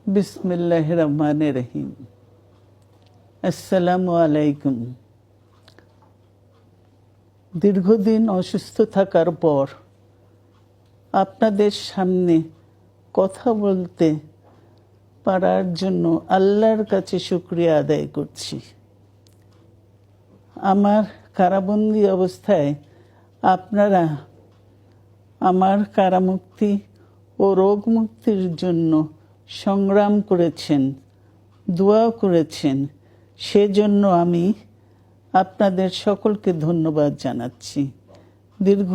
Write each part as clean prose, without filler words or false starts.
বিসমিল্লাহির রহমানির রহিম। আসসালামু আলাইকুম। দীর্ঘদিন অসুস্থ থাকার পর আপনাদের সামনে কথা বলতে পারার জন্য আল্লাহর কাছে শুকরিয়া আদায় করছি। আমার কারাবন্দী অবস্থায় আপনারা আমার কারামুক্তি ও রোগ মুক্তির জন্য সংগ্রাম করেছেন, দোয়া করেছেন। সেজন্য আমি আপনাদের সকলকে ধন্যবাদ জানাচ্ছি। দীর্ঘ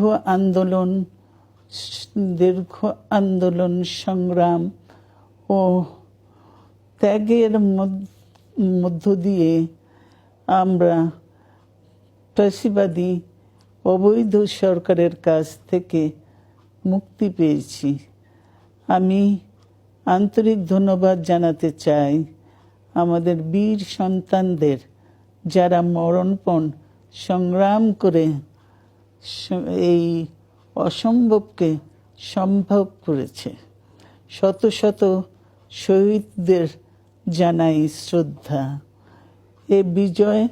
আন্দোলন সংগ্রাম ও ত্যাগের মধ্য দিয়ে আমরা ফ্যাসিবাদী অবৈধ সরকারের কাছ থেকে মুক্তি পেয়েছি। আমি আন্তরিক ধন্যবাদ জানাতে চাই আমাদের বীর সন্তানদের, যারা মরণপণ সংগ্রাম করে এই অসম্ভবকে সম্ভব করেছে। শত শত শহীদদের জানাই শ্রদ্ধা। এ বিজয়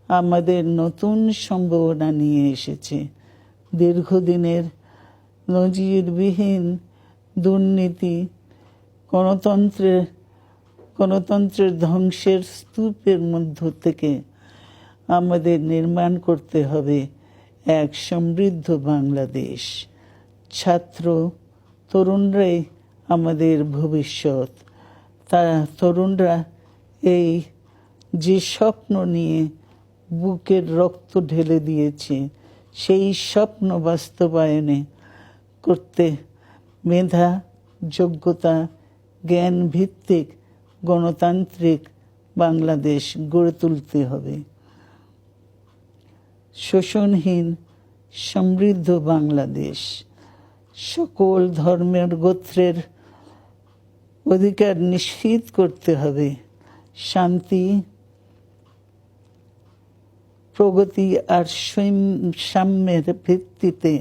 আমাদের নতুন সম্ভাবনা নিয়ে এসেছে। দীর্ঘদিনের নজিরবিহীন দুর্নীতি, গণতন্ত্রের ধ্বংসের স্তূপের মধ্য থেকে আমাদের নির্মাণ করতে হবে এক সমৃদ্ধ বাংলাদেশ। ছাত্র তরুণরাই আমাদের ভবিষ্যৎ। তরুণরা এই যে স্বপ্ন নিয়ে বুকের রক্ত ঢেলে দিয়েছে, সেই স্বপ্ন বাস্তবায়নে করতে মেধা, যোগ্যতা, জ্ঞান ভিত্তিক গণতান্ত্রিক বাংলাদেশ গড়ে তুলতে হবে। শোষণহীন সমৃদ্ধ বাংলাদেশ। সকল ধর্মের গোত্রের অধিকার নিশ্চিত করতে হবে। শান্তি, প্রগতি আর সাম্যের ভিত্তিতে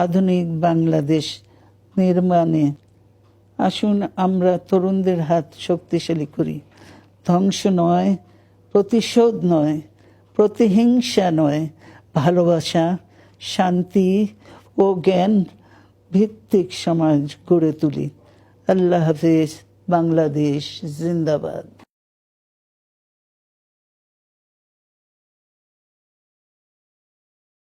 আধুনিক বাংলাদেশ নির্মাণে আসুন আমরা তরুণদের হাত শক্তিশালী করি। ধ্বংস নয়, প্রতিশোধ নয়, প্রতিহিংসা নয়, ভালোবাসা, শান্তি ও জ্ঞান ভিত্তিক সমাজ গড়ে তুলি। আল্লাহ হাফেজ। বাংলাদেশ জিন্দাবাদ।